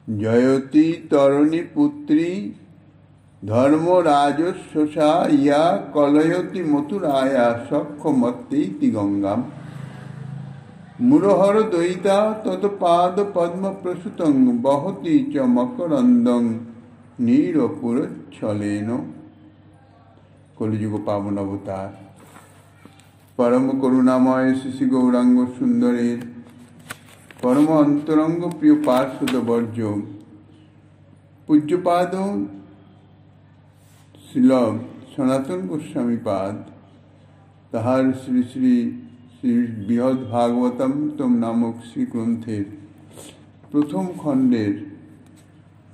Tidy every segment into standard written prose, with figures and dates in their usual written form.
জয়তী তরণী পুত্রী ধর্মরাজস্বসা ইয়া কলয়তি মথুরায়া সক্ষমত্যৈতি গঙ্গাম মুরহর দয়িতা তৎপাদ পদ্ম প্রসূতং বহতি চ মকরন্দং নীরপুরচ্ছলেন। কলিযুগ পাবন অবতার পরম করুণাময় শ্রী গৌরাঙ্গ সুন্দরের পরম অন্তরঙ্গ প্রিয় পার্শ্বদ বর্জ্য পূজ্যপাদ শ্রীল সনাতন গোস্বামী পাদ তাহার শ্রী শ্রী শ্রী বৃহৎ ভাগবতম নামক শ্রীগ্রন্থের প্রথম খণ্ডের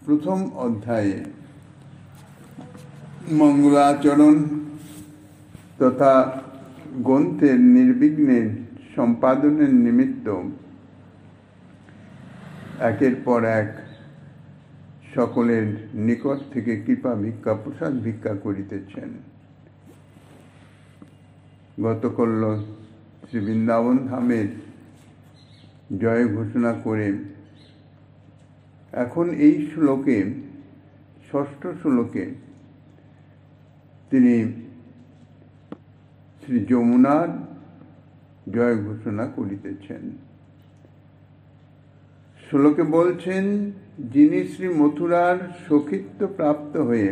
প্রথম অধ্যায়ে মঙ্গলাচরণ তথা গ্রন্থের নির্বিঘ্নের সম্পাদনের নিমিত্ত একের পর এক সকলের নিকট থেকে কৃপা ভিক্ষা প্রসাদ ভিক্ষা করিতেছেন। গতকাল শ্রী বৃন্দাবন ধামের জয় ঘোষণা করে এখন এই শ্লোকে ষষ্ঠ শ্লোকে তিনি শ্রী যমুনার জয় ঘোষণা করিতেছেন। শ্লোকে বলছেন, যিনি শ্রী মথুরার সখিত্ব প্রাপ্ত হয়ে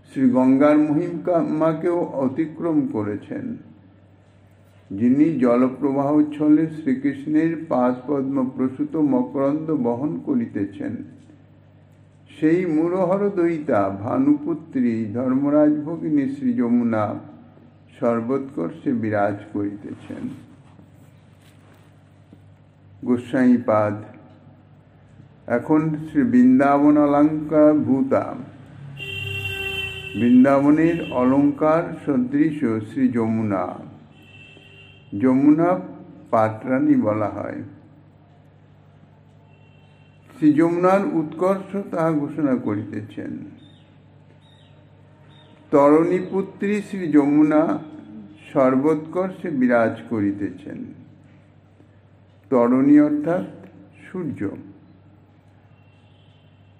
শ্রী গঙ্গার মহিমাকেও অতিক্রম করেছেন, যিনি জলপ্রবাহ ছলে শ্রীকৃষ্ণের পাদ পদ্ম প্রসূত মকরন্দ বহন করিতেছেন, সেই মুরহর দয়িতা ভানুপুত্রী ধর্মরাজ ভগিনী শ্রী যমুনা সর্বোৎকর্ষে বিরাজ করিতেছেন। গোস্বামী পাদ এখন শ্রী বৃন্দাবন অলঙ্কার ভূতা বৃন্দাবনের অলঙ্কার সদৃশ শ্রী যমুনা, যমুনা পাটরানী বলা হয়। শ্রী যমুনার উৎকর্ষ তাহা ঘোষণা করিতেছেন। তরণী পুত্রী শ্রী যমুনা সর্বোৎকর্ষে বিরাজ করিতেছেন। তরণী অর্থাৎ সূর্য।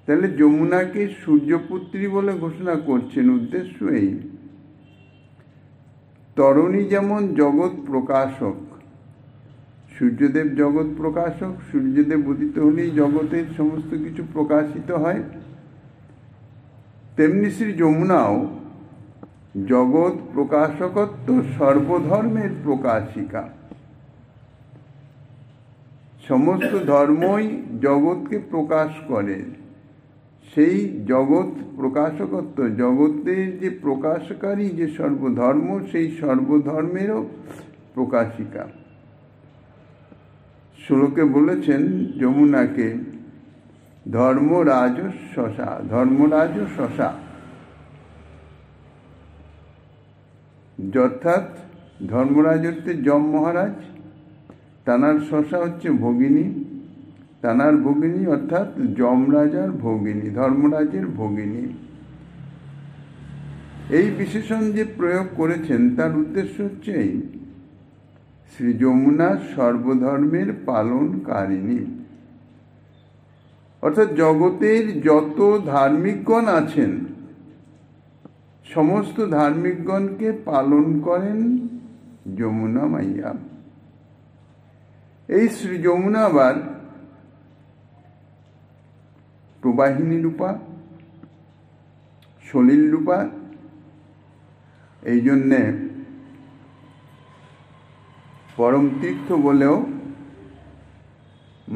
তাহলে যমুনাকে সূর্যপুত্রী বলে ঘোষণা করছেন। উদ্দেশ্য এই, তরণী যেমন জগৎ প্রকাশক, সূর্যদেব জগৎ প্রকাশক, সূর্যদেব উদিত হলেই জগতের সমস্ত কিছু প্রকাশিত হয়, তেমনি শ্রী যমুনাও জগৎ প্রকাশকত্ব সর্বধর্মের প্রকাশিকা। সমস্ত ধর্মই জগৎকে প্রকাশ করে। সেই জগৎ প্রকাশকত্ব, জগতের যে প্রকাশকারী যে সর্বধর্ম, সেই সর্বধর্মেরও প্রকাশিকা। শ্লোকে বলেছেন যমুনাকে ধর্মরাজ শশা, ধর্মরাজ শশা, অর্থাৎ ধর্মরাজ হচ্ছে যম মহারাজ, তানার শশা হচ্ছে ভগিনী, তানার ভগিনী অর্থাৎ যমরাজার ভগিনী, ধর্মরাজের ভগিনী। এই বিশেষণ যে প্রয়োগ করেছেন তার উদ্দেশ্য হচ্ছে এই, শ্রী যমুনা সর্বধর্মের পালনকারিণী, অর্থাৎ জগতের যত ধার্মিকগণ আছেন সমস্ত ধার্মিকগণকে পালন করেন যমুনা মাইয়া। এই শ্রী যমুনা আবার প্রবাহিনী রূপা, সলিল রূপা, এই জন্যে পরম তীর্থ বলেও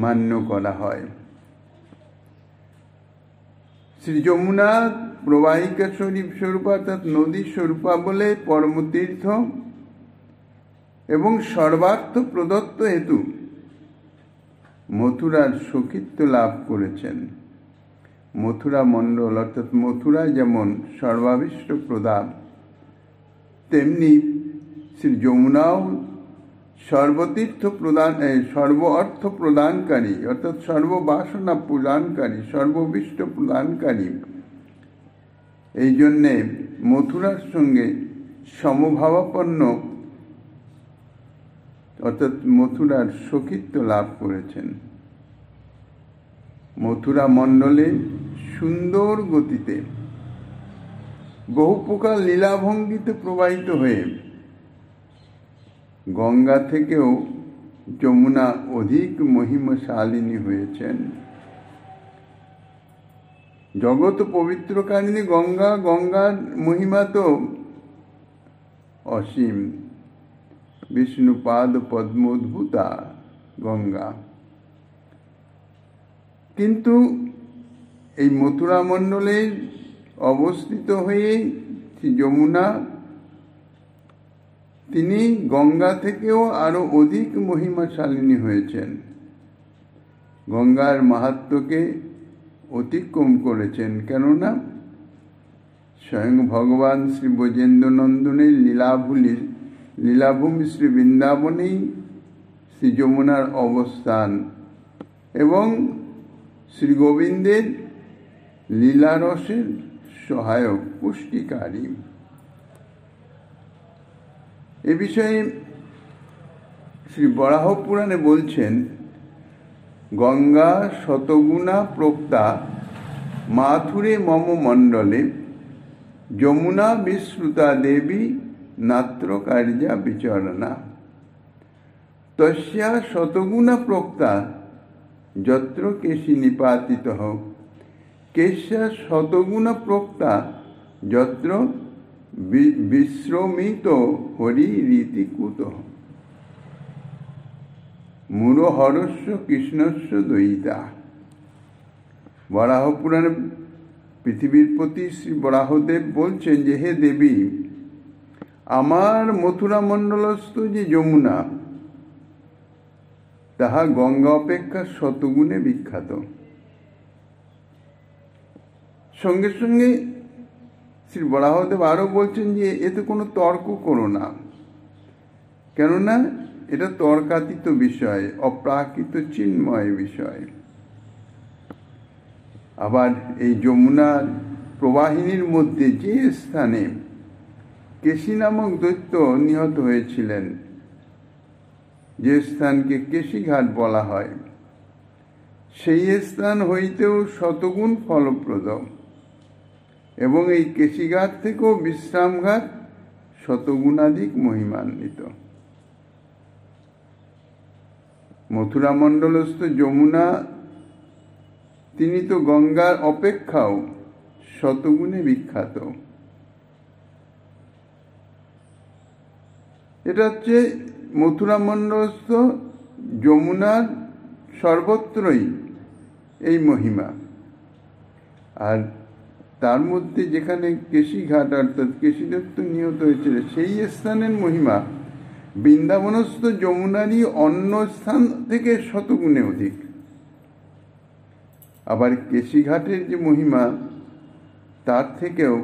মান্য করা হয়। শ্রী যমুনা প্রবাহিকা স্বরূপা অর্থাৎ নদী স্বরূপা বলে পরম তীর্থ এবং সর্বার্থ প্রদত্ত হেতু মথুরার সখিত্ব লাভ করেছেন। মথুরা মণ্ডল অর্থাৎ মথুরা যেমন সর্বাভীষ্ট প্রদান, তেমনি শ্রী যমুনাও সর্বতীর্থ প্রদান, সর্ব অর্থ প্রদানকারী অর্থাৎ সর্ববাসনা প্রদানকারী, সর্ববিষ্ট প্রদানকারী। এই জন্যে মথুরার সঙ্গে সমভাবাপন্ন অর্থাৎ মথুরার সখিত্ব লাভ করেছেন। মথুরা মণ্ডলে সুন্দর গতিতে বহু প্রকার লীলাভঙ্গিতে প্রবাহিত হয়ে গঙ্গা থেকেও যমুনা অধিক মহিমাশালিনী হয়েছেন। জগৎ পবিত্রকারিণী গঙ্গা, গঙ্গার মহিমা তো অসীম। বিষ্ণুপাদ পদ্মোদ্ভূতা গঙ্গা। কিন্তু এই মথুরা মণ্ডলে অবস্থিত হয়ে যমুনা তিনি গঙ্গা থেকেও আরো অধিক মহিমাশালিনী হয়েছেন। গঙ্গার মাহাত্ম্যকে অতিক্রম করেছেন, কেননা স্বয়ং ভগবান শ্রী ব্রজেন্দ্র নন্দনের লীলাভূমি শ্রী বৃন্দাবনেই শ্রী যমুনার অবস্থান এবং শ্রী গোবিন্দের লীলারসের সহায়ক পুষ্টিকারী। এ বিষয়ে শ্রী বরাহ পুরাণে বলছেন, গঙ্গা শতগুণা প্রোক্তা মাথুরে মম মণ্ডলে যমুনা বিশ্রুতা দেবী নাত্র কার্যা বিচরণা তস্যা শতগুণা প্রোক্তা যত্র কেশি নিপাতিত কেশা শতগুণা প্রোক্তা যত্র বিশ্রমিত হরি রীতি কুত মূঢ়হরস্য কৃষ্ণস্য দয়িতা। বরাহ পুরাণে পৃথিবীর প্রতি শ্রী বরাহদেব বলছেন যে, হে দেবী, আমার মথুরা মণ্ডলস্থ যে যমুনা তাহা গঙ্গা অপেক্ষা শতগুণে বিখ্যাত। সঙ্গে সঙ্গে শ্রী বরাহদেব আরো বলছেন যে এতে কোনো তর্ক করো না, কেননা এটা তর্কাতীত বিষয়, অপ্রাকৃত চিন্ময় বিষয়। আবার এই যমুনার প্রবাহিনীর মধ্যে যে স্থানে কেশী নামক দৈত্য নিহত হয়েছিলেন, যে স্থানকে কেশীঘাট বলা হয়, সেই স্থান হইতেও শতগুণ ফলপ্রদ এবং এই কেশীঘাট থেকেও বিশ্রামঘাট শতগুণাধিক মহিমান্বিত। মথুরা মণ্ডলস্থ যমুনা তিনি তো গঙ্গার অপেক্ষাও শতগুণে বিখ্যাত। এটা হচ্ছে মথুরা মণ্ডলস্থ যমুনার সর্বত্রই এই মহিমা। আর তার মধ্যে যেখানে কেশীঘাট অর্থাৎ কেশীদত্ত নিহত হয়েছিল সেই স্থানের মহিমা বৃন্দাবনস্থ যমুনারই অন্য স্থান থেকে শতগুণে অধিক। আবার কেশীঘাটের যে মহিমা তার থেকেও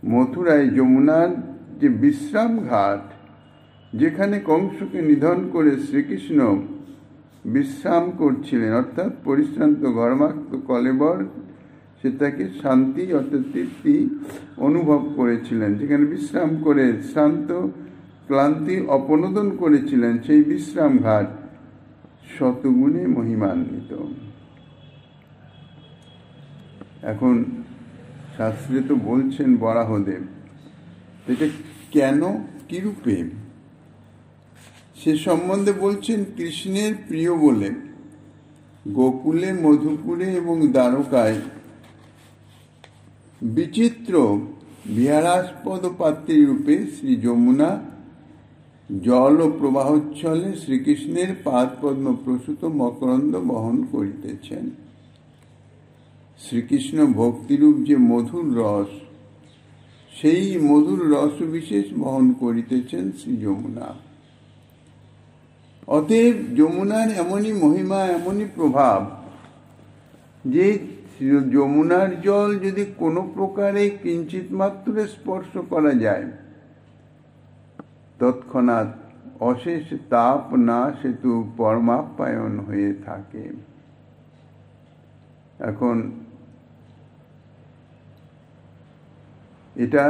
মথুরায় যমুনার যে বিশ্রাম ঘাট, যেখানে কংসকে নিধন করে শ্রীকৃষ্ণ বিশ্রাম করছিলেন, অর্থাৎ পরিশ্রান্ত ঘর্মাক্ত কলেবর সেটাকে শান্তি অর্থাৎ তৃপ্তি অনুভব করেছিলেন, যেখানে বিশ্রাম করে শ্রান্ত ক্লান্তি অপনোদন করেছিলেন, সেই বিশ্রাম ঘাট শতগুণে মহিমান্বিত। এখন শাস্ত্রে তো বলছেন বরাহদেব, এটা কেন কিরূপে সে সম্বন্ধে বলছেন, কৃষ্ণের প্রিয় বলে গোকুলে, মধুপুরে এবং দ্বারকায় বিচিত্র বিহারাস্পদ পাত্রী রূপে শ্রী যমুনা জল ও প্রবাহচ্ছলে শ্রীকৃষ্ণের পাদপদ্ম প্রসূত মকরন্দ বহন করিতেছেন। শ্রীকৃষ্ণ ভক্তিরূপ যে মধুর রস, সেই মধুর রস বিশেষ বহন করিতেছেন শ্রী যমুনা। অতএব যমুনার এমনই মহিমা, এমনই প্রভাব যে যমুনার জল যদি কোনো প্রকারে কিঞ্চিত মাত্র স্পর্শ করা যায়, তৎক্ষণাৎ অশেষ তাপ না সেতু পরমাপ্যায়ন হয়ে থাকে। এখন এটা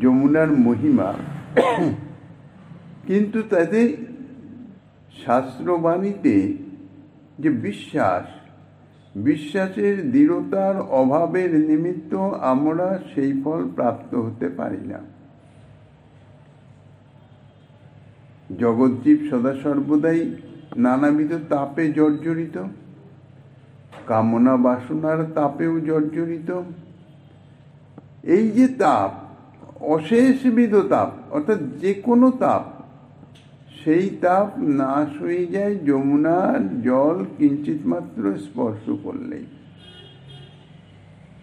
যমুনার মহিমা, কিন্তু তাদের শাস্ত্রবাণীতে যে বিশ্বাস বিশ্বাসের দৃঢ়তার অভাবের নিমিত্ত আমরা সেই ফল প্রাপ্ত হতে পারি না। জগৎজীব সদা সর্বদাই নানাবিধ তাপে জর্জরিত, কামনা বাসনার তাপেও জর্জরিত। এই যে তাপ, অশেষবিধ তাপ, অর্থাৎ যে কোনো তাপ, সেই তাপ নাশ হয়ে যায় যমুনার জল কিঞ্চিত মাত্র স্পর্শ করলেই।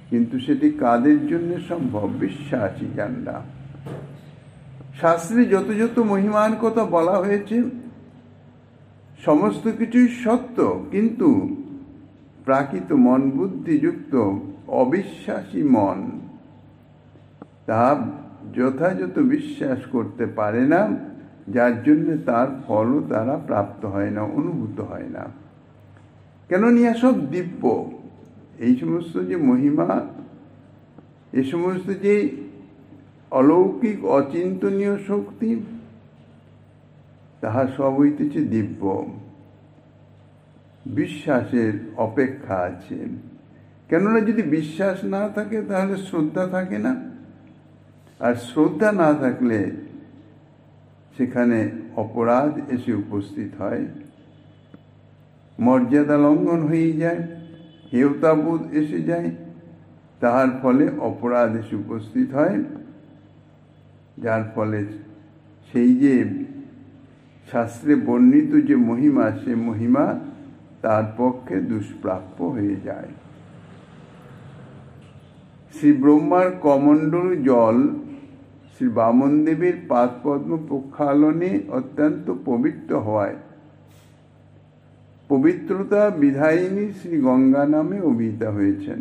কিন্তু সেটি কাদের জন্য সম্ভব? বিশ্বাসী জানরা। শাস্ত্রে যত যত মহিমার কথা বলা হয়েছে সমস্ত কিছুই সত্য, কিন্তু প্রাকৃত মন, বুদ্ধিযুক্ত অবিশ্বাসী মন তা যথাযথ বিশ্বাস করতে পারে না, যার জন্য তার ফলও তারা প্রাপ্ত হয় না, অনুভূত হয় না। কেন নিয়ে সব দিব্য, এই সমস্ত যে মহিমা, এ সমস্ত যে অলৌকিক অচিন্তনীয় শক্তি, তাহা সব হইতেছে দিব্য। বিশ্বাসের অপেক্ষা আছে। কেননা যদি বিশ্বাস না থাকে তাহলে শ্রদ্ধা থাকে না, আর শ্রদ্ধা না থাকলে সেখানে অপরাধ এসে উপস্থিত হয়, মর্যাদা লঙ্ঘন হয়ে যায়, হেয়তাবোধ এসে যায়, তাহার ফলে অপরাধ এসে উপস্থিত হয়, যার ফলে সেই যে শাস্ত্রে বর্ণিত যে মহিমা, সে মহিমা তার পক্ষে দুষ্প্রাপ্য হয়ে যায়। শ্রী ব্রহ্মার কমণ্ডল জল শ্রী বামনদেবের পাদপদ্ম প্রক্ষালনে অত্যন্ত পবিত্র হওয়ায় পবিত্রতা বিধায়িনী শ্রী গঙ্গা নামে অভিহিত হয়েছেন।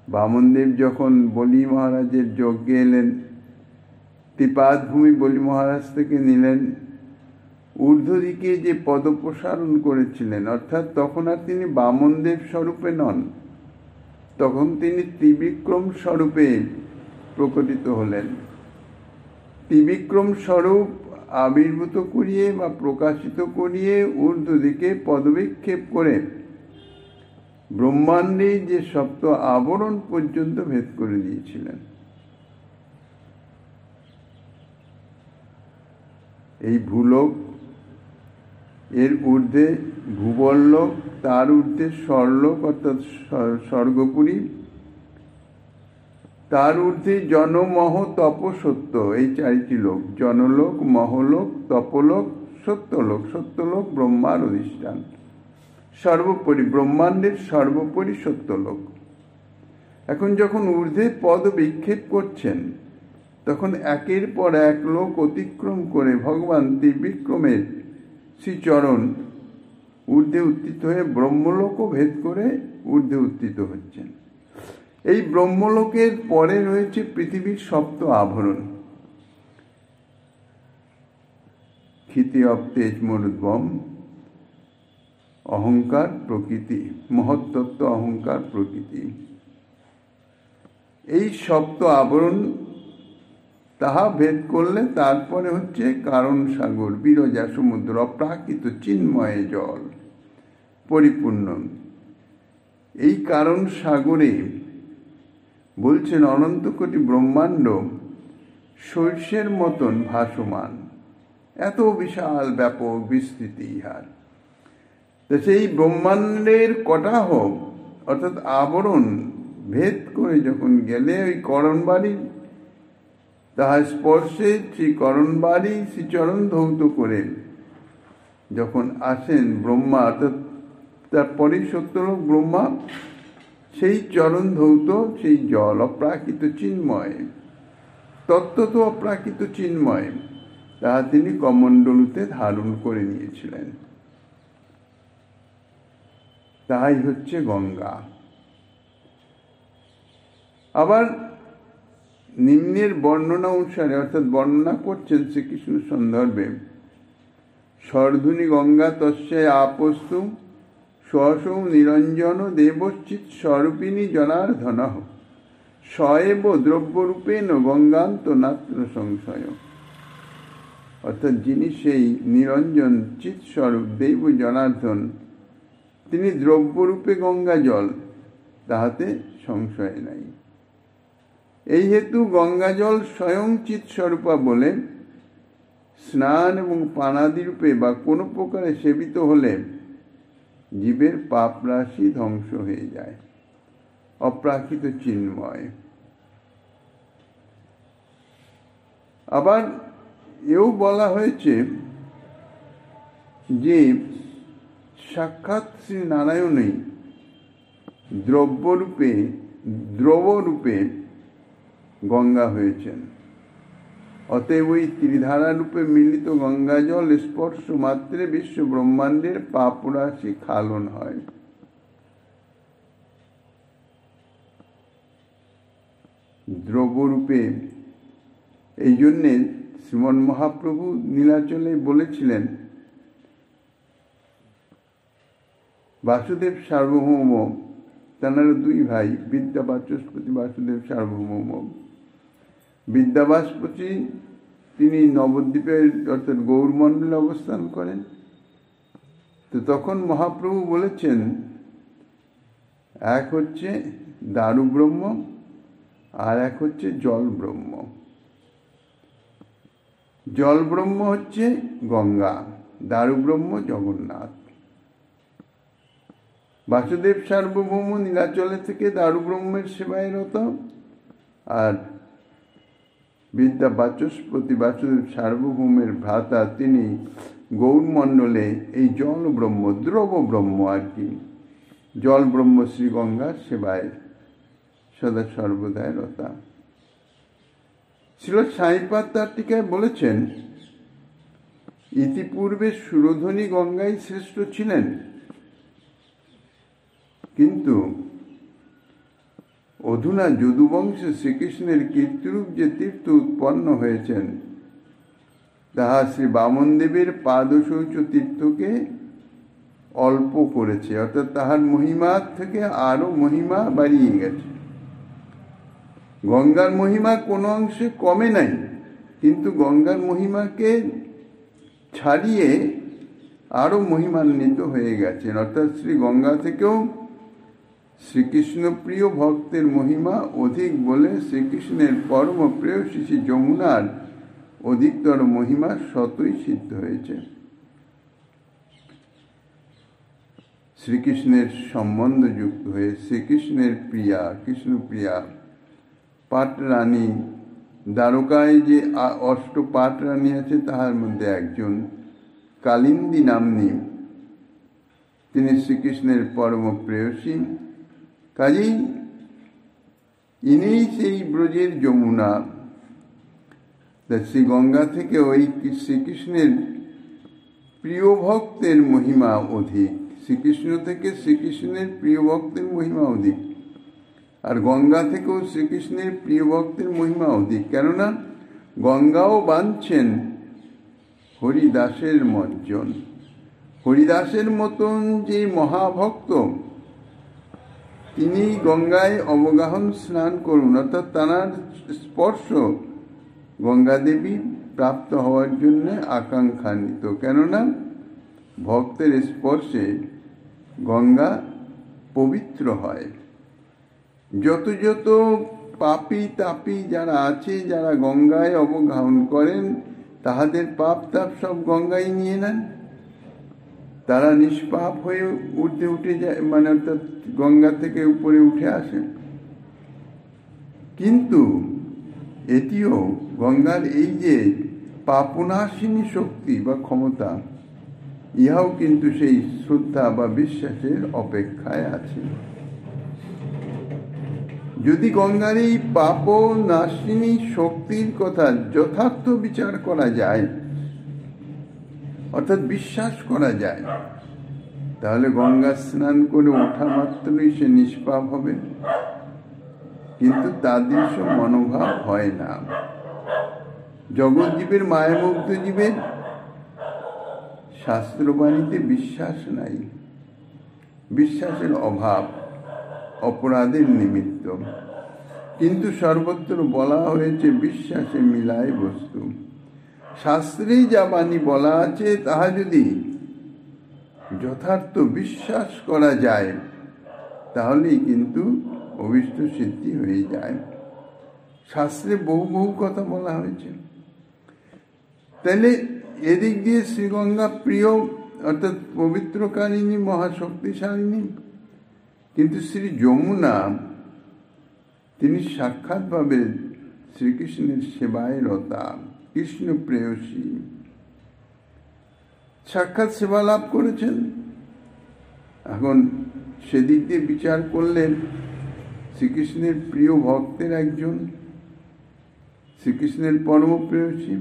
বামনদেব যখন বলি মহারাজের যজ্ঞে এলেন, ত্রিপাদভূমি বলি মহারাজ থেকে নিলেন, ঊর্ধ্ব দিকে যে পদপ্রসারণ করেছিলেন, অর্থাৎ তখন আর তিনি বামনদেব স্বরূপে নন, তখন তিনি ত্রিবিক্রম স্বরূপে প্রকটিত হলেন। ত্রিবিক্রম স্বরূপ আবির্ভূত করিয়ে বা প্রকাশিত করিয়ে ঊর্ধ্ব দিকে পদবিক্ষেপ করে ব্রহ্মাণ্ডে যে সপ্ত আবরণ পর্যন্ত ভেদ করে দিয়েছিলেন। এই ভূলোক, এর ঊর্ধ্বে ভূবরলোক, তার ঊর্ধ্বে স্বর্লোক অর্থাৎ স্বর্গপুরী, তার ঊর্ধ্বে জনমহ তপ সত্য, এই চারিটি লোক, জনলোক, মহলোক, তপলোক, সত্যলোক। সত্যলোক ব্রহ্মার অধিষ্ঠান, সর্বোপরি ব্রহ্মাণ্ডের সর্বোপরি সত্যলোক। এখন যখন ঊর্ধ্বে পদ বিক্ষেপ করছেন, তখন একের পর এক লোক অতিক্রম করে ভগবান ত্রিবিক্রমের শ্রীচরণ ঊর্ধ্বে উত্থিত হয়ে ব্রহ্মলোকও ভেদ করে ঊর্ধ্বে উত্থিত হচ্ছেন। এই ব্রহ্মলোকের পরে রয়েছে পৃথিবীর সপ্ত আভরণ, ক্ষিতি অব তেজ মরুদ্বম, অহংকার, প্রকৃতি, মহত্তত্ত্ব, অহংকার, প্রকৃতি। এই সপ্ত আবরণ তাহা ভেদ করলে তারপরে হচ্ছে কারণ সাগর, বিরজা সমুদ্র, অপ্রাকৃত চিন্ময় জল পরিপূর্ণ। এই কারণ সাগরে বলছেন অনন্ত কোটি ব্রহ্মাণ্ড সর্ষের মতন ভাসমান, এত বিশাল ব্যাপক বিস্তৃতি ইহার। তো সেই ব্রহ্মাণ্ডের কটাহ অর্থাৎ আবরণ ভেদ করে যখন গেলে ওই করণবাড়ি, তাহার স্পর্শে শ্রী করণবাড়ি শ্রীচরণ ধৌত করে যখন আসেন ব্রহ্মা, অর্থাৎ তারপরে সত্যলোক ব্রহ্মা, সেই চরণ ধৌত সেই জল অপ্রাকৃত চিন্ময়, তত্ত্বত অপ্রাকৃত চিন্ময়, তাহা তিনি কমণ্ডলুতে ধারণ করে নিয়েছিলেন। তাই হচ্ছে গঙ্গা। আবার নিম্নের বর্ণনা অনুসারে, অর্থাৎ বর্ণনা করছেন শ্রীকৃষ্ণ সন্দর্ভে, স্বর্ধুনি গঙ্গা তস্যায় আপস্তু স্বসৌ নিরঞ্জন দেবশ্চিৎ স্বরূপিণী জনার্দন স্বয়েব দ্রব্যরূপেণ গঙ্গান্ত নাত্র সংশয়। অর্থাৎ যিনি সেই নিরঞ্জন চিৎস্বরূপ দেব জনার্দন, তিনি দ্রব্যরূপে গঙ্গা জল, তাহাতে সংশয় নাই। এই হেতু গঙ্গা জল স্বয়ং চিৎস্বরূপা বলে স্নান এবং পানাদি রূপে বা কোনো প্রকারে সেবিত হলে জীবের পাপ রাশি ধ্বংস হয়ে যায়, অপ্রাকৃত চিন্ময়। আবার এও বলা হয়েছে যে সাক্ষাৎ শ্রী নারায়ণই দ্রবরূপে গঙ্গা হয়েছেন। অতএব ওই ত্রিধারা রূপে মিলিত গঙ্গা জল স্পর্শ মাত্রে বিশ্ব ব্রহ্মাণ্ডের পাপ রাশি খালন হয়। দ্রবরূপে, এই জন্যে শ্রীমন মহাপ্রভু নীলাচলে বলেছিলেন, বাসুদেব সার্বভৌম, তেনারা দুই ভাই, বিদ্যাবাচস্পতি বাসুদেব সার্বভৌম। বিদ্যাবাচস্পতি তিনি নবদ্বীপের অর্থাৎ গৌরমণ্ডলে অবস্থান করেন। তো তখন মহাপ্রভু বলেছেন, এক হচ্ছে দারু ব্রহ্ম আর এক হচ্ছে জল ব্রহ্ম। জল ব্রহ্ম হচ্ছে গঙ্গা, দারু ব্রহ্ম জগন্নাথ। বাসুদেব সার্বভৌম নীলাচলে থেকে দারু ব্রহ্মের সেবায় রত, আর বিদ্যা বাচস্পতি বাসুদেব সার্বভৌমের ভ্রাতা তিনি গৌরমণ্ডলে এই জল ব্রহ্ম, দ্রব ব্রহ্ম আর কি, জল ব্রহ্ম শ্রী গঙ্গার সেবায় সদা সর্বদায় রতা। শ্রীল সাঁইপাদ তার টিকায় বলেছেন, ইতিপূর্বে সুরধনী গঙ্গাই শ্রেষ্ঠ ছিলেন, কিন্তু অধুনা যদুবংশে শ্রীকৃষ্ণের কীর্তিরূপ যে তীর্থ উৎপন্ন হয়েছেন, তাহা শ্রী বামনদেবের পাদশৌচ তীর্থকে অল্প করেছে, অর্থাৎ তাহার মহিমা থেকে আরো মহিমা বাড়িয়ে গেছে। গঙ্গার মহিমা কোনো অংশে কমে নাই, কিন্তু গঙ্গার মহিমাকে ছাড়িয়ে আরো মহিমান্বিত হয়ে গেছেন। অর্থাৎ শ্রী গঙ্গা থেকেও শ্রীকৃষ্ণ প্রিয় ভক্তের মহিমা অধিক বলে শ্রীকৃষ্ণের পরম প্রেয়সী যমুনার অধিকতর মহিমা স্বতই সিদ্ধ হয়েছে। শ্রীকৃষ্ণের সম্বন্ধ যুক্ত হয়ে শ্রীকৃষ্ণের প্রিয়া, কৃষ্ণপ্রিয়া পাটরানী, দ্বারকায় যে 8 পাটরানী আছে তাহার মধ্যে একজন কালিন্দী নাম্নী, তিনি শ্রীকৃষ্ণের পরম প্রেয়সী। কাজেই ইনিই সেই ব্রজের যমুনা। শ্রী গঙ্গা থেকে ওই শ্রীকৃষ্ণের প্রিয় ভক্তের মহিমা অধিক, শ্রীকৃষ্ণ থেকে শ্রীকৃষ্ণের প্রিয় ভক্তের মহিমা অধিক, আর গঙ্গা থেকেও শ্রীকৃষ্ণের প্রিয় ভক্তের মহিমা অধিক। কেননা গঙ্গাও বাঁধছেন হরিদাসের মজ্জন। হরিদাসের মতন যে মহাভক্ত, তিনি গঙ্গায় অবগাহন স্নান করুন, অর্থাৎ তাঁর স্পর্শ গঙ্গা দেবী প্রাপ্ত হওয়ার জন্য আকাঙ্ক্ষান্বিত। কেননা ভক্তের স্পর্শে গঙ্গা পবিত্র হয়। যত যত পাপী তাপী যারা আছে, যারা গঙ্গায় অবগাহন করেন, তাহাদের পাপ তাপ সব গঙ্গায় নিয়ে নেন, তারা নিষ্পাপ হয়ে ঊর্ধ্বে উঠে যায়, মানে অর্থাৎ গঙ্গা থেকে উপরে উঠে আসে। কিন্তু এটিও গঙ্গার এই যে পাপনাশিনী শক্তি বা ক্ষমতা, ইহাও কিন্তু সেই শ্রদ্ধা বা বিশ্বাসের অপেক্ষায় আছে। যদি গঙ্গার এই পাপনাশিনী শক্তির কথা যথার্থ বিচার করা যায়, অর্থাৎ বিশ্বাস করা যায়, তাহলে গঙ্গা স্নান করে ওঠা মাত্রই সে নিষ্পাপ হবে। কিন্তু তাদৃশ মনোভাব হয় না। জগৎজীবের মায়ামুগ্ধ জীবের শাস্ত্রবাণীতে বিশ্বাস নাই, বিশ্বাসের অভাব অপরাধের নিমিত্ত। কিন্তু সর্বত্র বলা হয়েছে বিশ্বাসে মিলায় বস্তু। শাস্ত্রে যা বাণী বলা আছে, তাহা যদি যথার্থ বিশ্বাস করা যায় তাহলেই কিন্তু অভীষ্ট সিদ্ধি হয়ে যায়। শাস্ত্রে বহু বহু কথা বলা হয়েছে। তাহলে এদিক দিয়ে শ্রীগঙ্গা প্রিয়, অর্থাৎ পবিত্রকারিণী, মহাশক্তিশালিনী, কিন্তু শ্রী যমুনা তিনি সাক্ষাৎভাবে শ্রীকৃষ্ণের সেবায় রতা, কৃষ্ণ প্রেয়সী, সাক্ষাৎ সেবা লাভ করেছেন। এখন সেদিক দিয়ে বিচার করলেন শ্রীকৃষ্ণের প্রিয় ভক্তের একজন, শ্রীকৃষ্ণের পরম প্রেয়সী,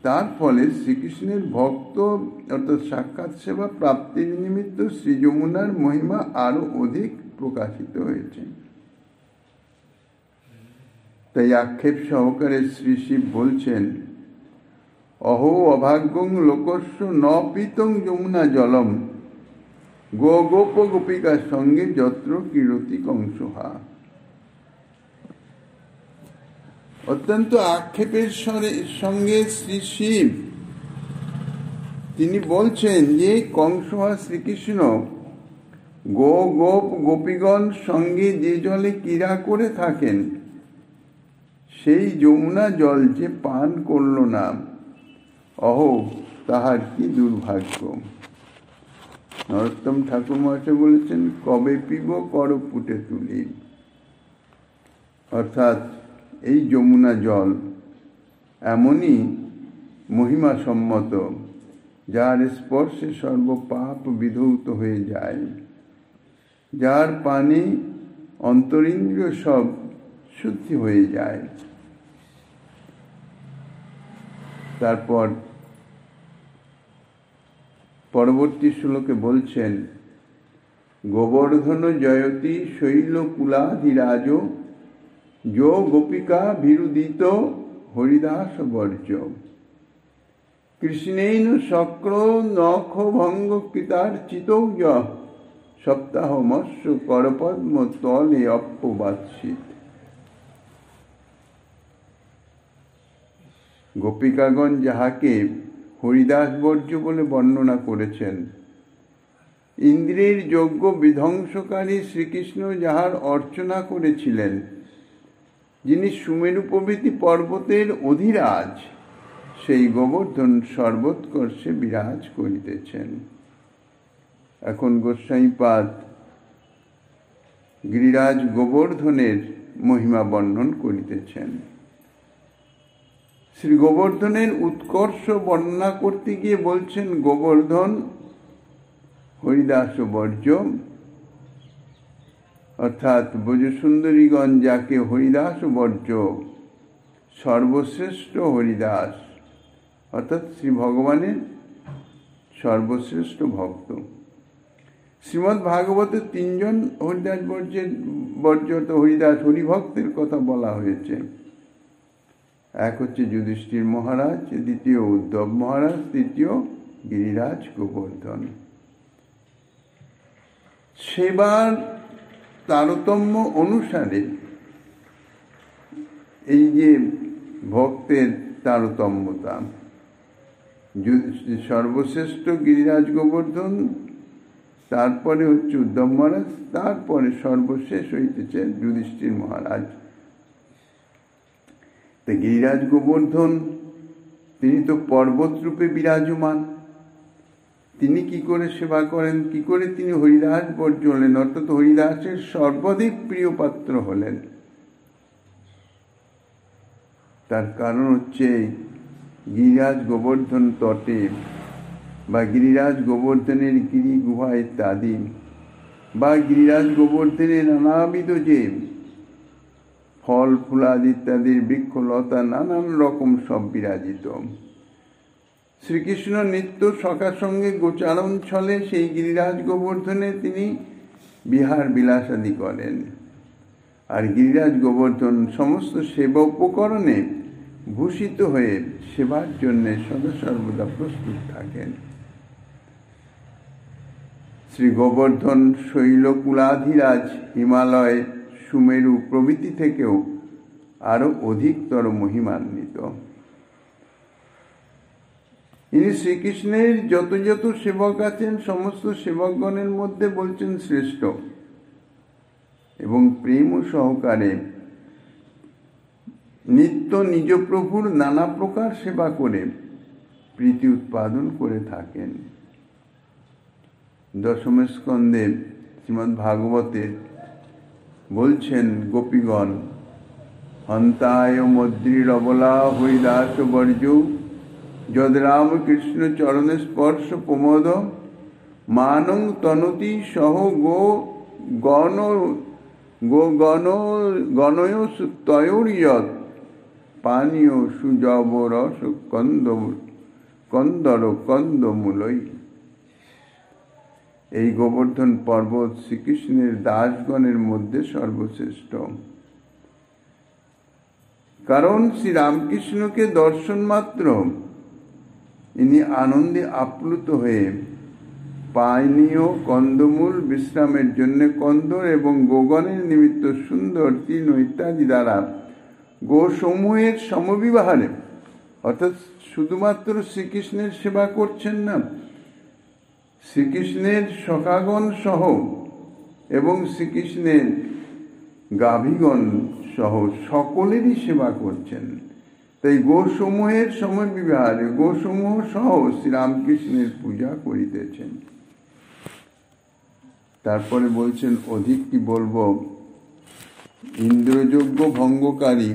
তার ফলে শ্রীকৃষ্ণের ভক্ত অর্থাৎ সাক্ষাৎ সেবা প্রাপ্তির নিমিত্ত শ্রী যমুনার মহিমা আরো অধিক প্রকাশিত হয়েছে। তাই আক্ষেপ সহকারে শ্রী শিব বলছেন, অহো অভাগ্যং লোকস্য ন পিতং যমুনা জলম গো গোপ গোপিকার সঙ্গে যত্র কিরতি কংসহা। অত্যন্ত আক্ষেপের সঙ্গে শ্রী শিব তিনি বলছেন যে কংসহা শ্রীকৃষ্ণ গো গোপ গোপীগণ সঙ্গে যে জলে ক্রীড়া করে থাকেন সেই যমুনা জল যে পান করল না, অহো তাহার কি দুর্ভাগ্য। নরোত্তম ঠাকুর মহাশয় বলেছেন, কবে পিব কর পুটে তুলি। অর্থাৎ এই যমুনা জল এমনই মহিমা সম্মত যার স্পর্শে সর্বপাপ বিধৌত হয়ে যায়, যার পানে অন্তরিন্দ্রিয় সব শুদ্ধি হয়ে যায়। তারপর পরবর্তী শ্লোকে বলছেন, গোবর্ধন জয়তি শৈল কুলাধিরাজ যো গোপিকা বিরুদিত হরিদাস বর্জ কৃষ্ণেন শক্র নখ ভঙ্গ কৃতার্চিত সপ্তাহ মৎস্য করপদ্ম তলে অপ্পবাচ্ছিত। গোপিকাগণ যাহাকে হরিদাস বর্জ্য বলে বর্ণনা করেছেন, ইন্দ্রের যজ্ঞ বিধ্বংসকারী শ্রীকৃষ্ণ যাহার অর্চনা করেছিলেন, যিনি সুমেরু প্রভৃতি পর্বতের অধিরাজ, সেই গোবর্ধন সর্বোৎকর্ষে বিরাজ করিতেছেন। এখন গোস্বামীপাদ গিরিরাজ গোবর্ধনের মহিমা বর্ণন করিতেছেন। শ্রী গোবর্ধনের উৎকর্ষ বর্ণনা করতে গিয়ে বলছেন, গোবর্ধন হরিদাস বর্জ, অর্থাৎ ব্রজসুন্দরীগণ যাকে হরিদাস বর্জ, সর্বশ্রেষ্ঠ হরিদাস, অর্থাৎ শ্রী ভগবানের সর্বশ্রেষ্ঠ ভক্ত। শ্রীমদ্ ভাগবতে তিনজন হরিদাস বর্জ্য হরিদাস হরিভক্তের কথা বলা হয়েছে। এক হচ্ছে যুধিষ্ঠির মহারাজ, দ্বিতীয় উদ্ধব মহারাজ, তৃতীয় গিরিরাজ গোবর্ধন। সেবার তারতম্য অনুসারে এই যে ভক্তের তারতম্যতা, সর্বশ্রেষ্ঠ গিরিরাজ গোবর্ধন, তারপরে হচ্ছে উদ্ধব মহারাজ, তারপরে সর্বশেষ হইতেছে যুধিষ্ঠির মহারাজ। তা গিরিরাজ গোবর্ধন তিনি তো পর্বত রূপে বিরাজমান, তিনি কি করে সেবা করেন, কি করে তিনি হরিদাস বর্জ্য হলেন, অর্থাৎ হরিদাসের সর্বাধিক প্রিয় পাত্র হলেন। তার কারণ হচ্ছে গিরিরাজ গোবর্ধন তটে বা গিরিরাজ গোবর্ধনের গিরি গুহা ইত্যাদি বা গিরিরাজ গোবর্ধনের নানাবিধ যে ফল ফুলাদি ইত্যাদির বৃক্ষলতা নানান রকম সব বিরাজিত। শ্রীকৃষ্ণ নিত্য সখার সঙ্গে গোচারণ ছলে সেই গিরিরাজ গোবর্ধনে তিনি বিহার বিলাসাদি করেন। আর গিরিরাজ গোবর্ধন সমস্ত সেবা উপকরণে ভূষিত হয়ে সেবার জন্য সদা সর্বদা প্রস্তুত থাকেন। শ্রী গোবর্ধন শৈলকুলাধিরাজ, হিমালয়, সুমেরু প্রভৃতি থেকেও আরো অধিকতর মহিমান্বিত। ইনি শ্রীকৃষ্ণের যত যত সেবক আছেন সমস্ত সেবকগণের মধ্যে বলছেন শ্রেষ্ঠ, এবং প্রেম সহকারে নিত্য নিজ প্রভুর নানা প্রকার সেবা করে প্রীতি উৎপাদন করে থাকেন। দশম স্কন্ধে শ্রীমদ্ ভাগবতে বলছেন গোপীগণ, হন্তায় মদ্রির অবলা হরিদাস বর্জ যদ রামকৃষ্ণ চরণে স্পর্শ প্রমোদ মানং তনতি সহ গণয় তয়োরিয়ত পানীয় সুজবরস কন্দর কন্দমূলই। এই গোবর্ধন পর্বত শ্রীকৃষ্ণের দাসগণের মধ্যে সর্বশ্রেষ্ঠ, কারণ শ্রীরামকৃষ্ণকে দর্শন মাত্র ইনি আনন্দে আপ্লুত হয়ে পানীয় কন্দমূল বিশ্রামের জন্য কন্দর এবং গোগণের নিমিত্ত সুন্দর তৃণ ইত্যাদি দ্বারা গোসমূহের সমবিবাহারে, অর্থাৎ শুধুমাত্র শ্রীকৃষ্ণের সেবা করছেন না, শ্রীকৃষ্ণের সখাগণ সহ এবং শ্রীকৃষ্ণের গাভীগণ সহ সকলেরই সেবা করছেন। তাই গোসমূহের সমবিবাহারে গোসমূহ সহ শ্রীরামকৃষ্ণের পূজা করিতেছেন। তারপরে বলছেন, অধিক কি বলবো, ইন্দ্রযজ্ঞ ভঙ্গকারী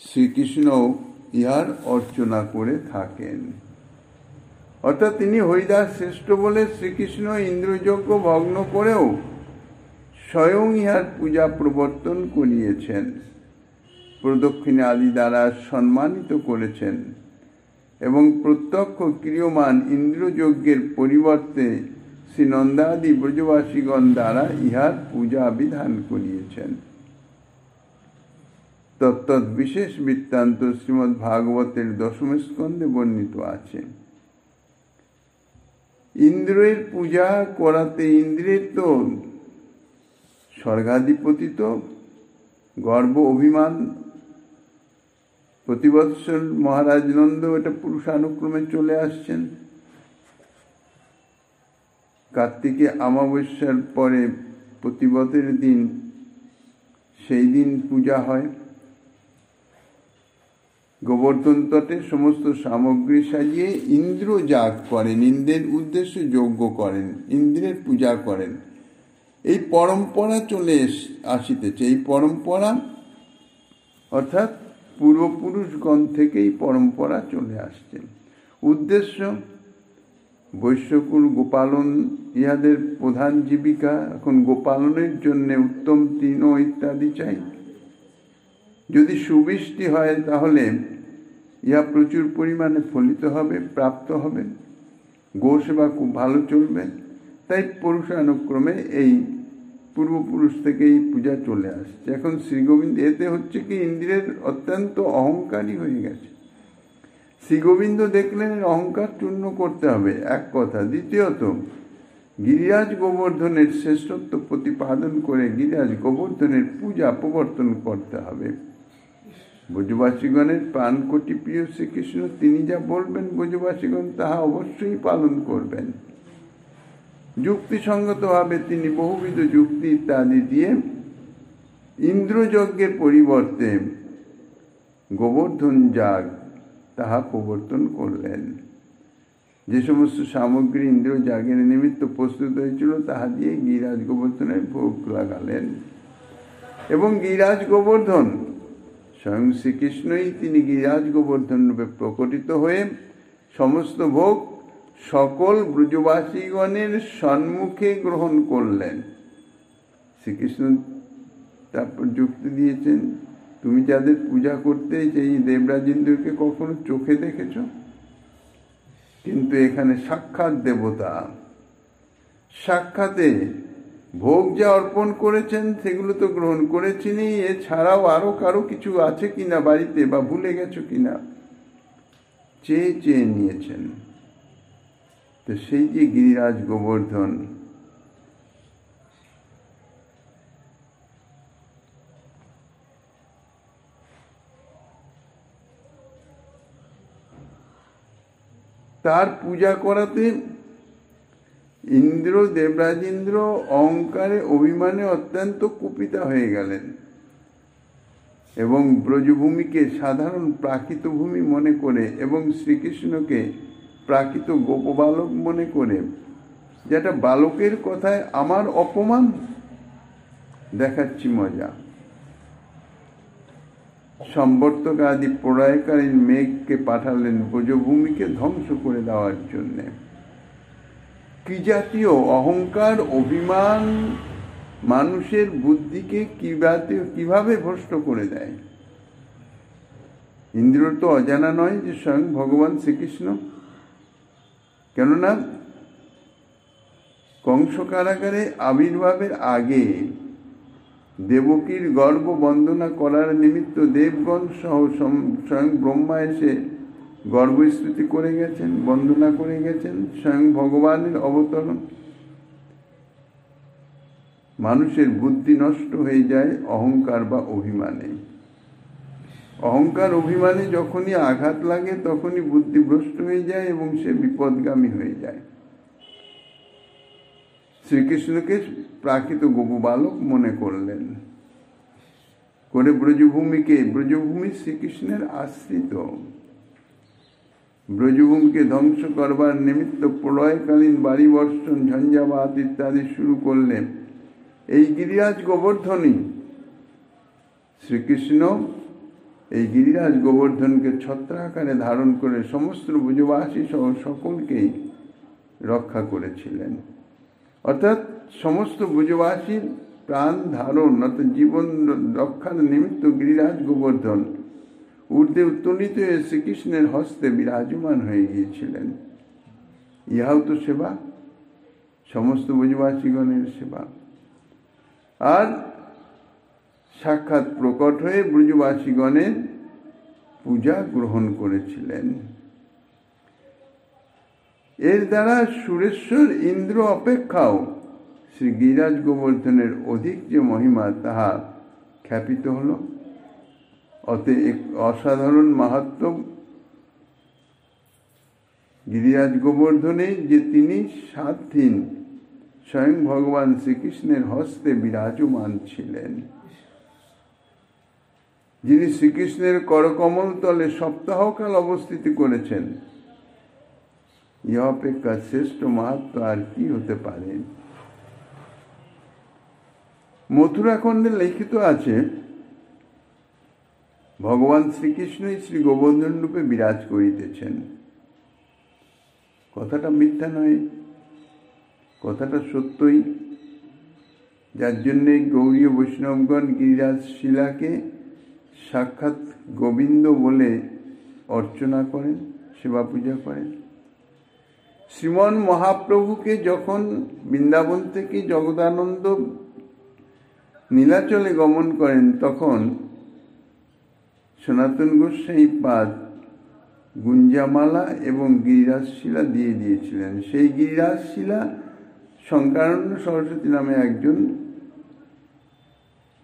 শ্রীকৃষ্ণ ইহার অর্চনা করে থাকেন। অর্থাৎ তিনি হরিদাস শ্রেষ্ঠ বলে শ্রীকৃষ্ণ ইন্দ্রযজ্ঞ ভগ্ন করেও স্বয়ং ইহার পূজা প্রবর্তন করিয়েছেন, প্রদক্ষিণা আদি দ্বারা সম্মানিত করেছেন এবং প্রত্যক্ষ ক্রিয়মান ইন্দ্রযজ্ঞের পরিবর্তে শ্রীনন্দাদি ব্রজবাসীগণ দ্বারা ইহার পূজা বিধান করিয়েছেন। তত্ত্বৎ বিশেষ বৃত্তান্ত শ্রীমদ্ ভাগবতের দশম স্কন্ধে বর্ণিত আছে। ইন্দ্রের পূজা করাতে ইন্দ্রের তো স্বর্গাধিপতি তো গর্ব অভিমান, প্রতিবৎসর মহারাজ নন্দ এটা পুরুষানুক্রমে চলে আসছেন। কার্তিকে অমাবস্যার পরে প্রতিবতের দিন, সেই দিন পূজা হয়। গোবর্ধন তটে সমস্ত সামগ্রী সাজিয়ে ইন্দ্র যাগ করেন, ইন্দ্রের উদ্দেশ্যে যজ্ঞ করেন, ইন্দ্রের পূজা করেন। এই পরম্পরা চলে আসিতেছে। এই পরম্পরা অর্থাৎ পূর্বপুরুষগণ থেকেই পরম্পরা চলে আসছে। উদ্দেশ্য বৈশ্যকুল গোপালন ইহাদের প্রধান জীবিকা। এখন গোপালনের জন্য উত্তম তৃণ ইত্যাদি চাই। যদি সুবৃষ্টি হয় তাহলে ইহা প্রচুর পরিমাণে ফলিত হবে, প্রাপ্ত হবে, গো সেবা খুব ভালো চলবে। তাই পুরুষানুক্রমে এই পূর্বপুরুষ থেকে এই পূজা চলে আসছে। এখন শ্রীগোবিন্দ এতে হচ্ছে কি, ইন্দ্রের অত্যন্ত অহংকারী হয়ে গেছে। শ্রীগোবিন্দ দেখলেন অহংকার চূর্ণ করতে হবে, এক কথা। দ্বিতীয়ত গিরিরাজ গোবর্ধনের শ্রেষ্ঠত্ব প্রতিপাদন করে গিরিরাজ গোবর্ধনের পূজা প্রবর্তন করতে হবে। ব্রজবাসীগণের প্রাণকোটি প্রিয় শ্রীকৃষ্ণ, তিনি যা বলবেন ব্রজবাসীগণ তাহা অবশ্যই পালন করবেন। যুক্তিসঙ্গতভাবে তিনি বহুবিধ যুক্তি ইত্যাদি দিয়ে ইন্দ্রযজ্ঞের পরিবর্তে গোবর্ধন যাগ তাহা প্রবর্তন করলেন। যে সমস্ত সামগ্রী ইন্দ্র যাগের নিমিত্ত প্রস্তুত হয়েছিল তাহা দিয়ে গিরিরাজ গোবর্ধনের ভোগ লাগালেন। এবং গিরিরাজ গোবর্ধন স্বয়ং শ্রীকৃষ্ণই, তিনি গিরিরাজ গোবর্ধন রূপে প্রকটিত হয়ে সমস্ত ভোগ সকল ব্রজবাসীগণের সম্মুখে গ্রহণ করলেন। শ্রীকৃষ্ণ তারপর যুক্তি দিয়েছেন, তুমি যাদের পূজা করতে এই দেবরাজ ইন্দ্রকে কখনো চোখে দেখেছ? কিন্তু এখানে সাক্ষাৎ দেবতা, সাক্ষাতে ভোগ যা অর্পণ করেছেন সেগুলো তো গ্রহণ করেছেন। এছাড়াও আরো কারো কিছু আছে কিনা বাড়িতে, বা ভুলে গেছো কিনা, চেয়ে চেয়ে নিয়েছেন। তো সেই যে গিরিরাজ গোবর্ধন, তার পূজা করাতে দেবরাজেন্দ্র অহংকারে অভিমানে অত্যন্ত কুপিতা হয়ে গেলেন এবং ব্রজভূমিকে সাধারণ প্রাকৃত ভূমি মনে করে এবং শ্রীকৃষ্ণকে প্রাকৃত গোপবালক মনে করে, যেটা বালকের কথায় আমার অপমান, দেখাচ্ছি মজা। সম্বর্তক আদি প্রলয়কালীন মেঘকে পাঠালেন ব্রজভূমিকে ধ্বংস করে দেওয়ার জন্যে। কি জাতীয় অহংকার অভিমান মানুষের বুদ্ধিকে কিভাবে ভ্রষ্ট করে দেয়। ইন্দ্র তো অজানা নয় যে স্বয়ং ভগবান শ্রীকৃষ্ণ, কেননা কংস কারাগারে আবির্ভাবের আগে দেবকীর গর্ভ বন্দনা করার নিমিত্ত দেবগণ সহ স্বয়ং ব্রহ্মা এসে গর্ভস্তুতি করে গেছেন, বন্দনা করে গেছেন, স্বয়ং ভগবানের অবতরণ। মানুষের বুদ্ধি নষ্ট হয়ে যায় অহংকার বা অভিমানে। অহংকার অভিমানে যখনই আঘাত লাগে তখনই বুদ্ধি ভ্রষ্ট হয়ে যায় এবং সে বিপদগামী হয়ে যায়। শ্রীকৃষ্ণকে প্রাকৃত গোপবালক মনে করলেন, করে ব্রজভূমি শ্রীকৃষ্ণের আশ্রিত। ব্রজভূমিকে ধ্বংস করবার নিমিত্ত প্রলয়কালীন বাড়ি বর্ষণ, ঝঞ্ঝাবাত ইত্যাদি শুরু করলেন। এই গিরিরাজ গোবর্ধনই শ্রীকৃষ্ণ এই গিরিরাজ গোবর্ধনকে ছত্রাকারে ধারণ করে সমস্ত ব্রজবাসী সহ সকলকেই রক্ষা করেছিলেন। অর্থাৎ সমস্ত ব্রজবাসীর প্রাণ ধারণ অর্থাৎ জীবন রক্ষার নিমিত্ত গিরিরাজ গোবর্ধন ঊর্ধ্বে উত্তোলিত হয়ে শ্রীকৃষ্ণের হস্তে বিরাজমান হয়ে গিয়েছিলেন। ইহাও তো সেবা, সমস্ত ব্রজবাসীগণের সেবা। আর সাক্ষাৎ প্রকট হয়ে ব্রজবাসীগণের পূজা গ্রহণ করেছিলেন। এর দ্বারা সুরেশ্বর ইন্দ্র অপেক্ষাও শ্রী গিরিরাজ গোবর্ধনের অধিক যে মহিমা তাহা খ্যাপিত হল। অতএব অসাধারণ মাহাত্ম্য গিরিরাজ গোবর্ধনে যে তিনি স্বাধীন স্বয়ং ভগবান শ্রীকৃষ্ণের হস্তে বিরাজমান ছিলেন, যিনি শ্রীকৃষ্ণের করকমল তলে সপ্তাহকাল অবস্থিতি করেছেন। ইহা অপেক্ষা শ্রেষ্ঠ মাহাত্ম্য আর কি হতে পারে। মথুরা খণ্ডে লিখিত আছে, ভগবান শ্রীকৃষ্ণই শ্রী গোবর্ধন রূপে বিরাজ করিতেছেন। কথাটা মিথ্যা নয়, কথাটা সত্যই, যার জন্যে গৌড়ীয় বৈষ্ণবগণ গিরিরাজ শিলাকে সাক্ষাৎ গোবিন্দ বলে অর্চনা করেন, সেবা পূজা করেন। শ্রীমন মহাপ্রভুকে যখন বৃন্দাবন থেকে জগদানন্দ নীলাচলে গমন করেন তখন সনাতন গোস্বামী পাদ গুঞ্জামালা এবং গিরিরাজ শিলা দিয়ে দিয়েছিলেন। সেই গিরিরাজ শিলা শঙ্করানন্দ সরস্বতী নামে একজন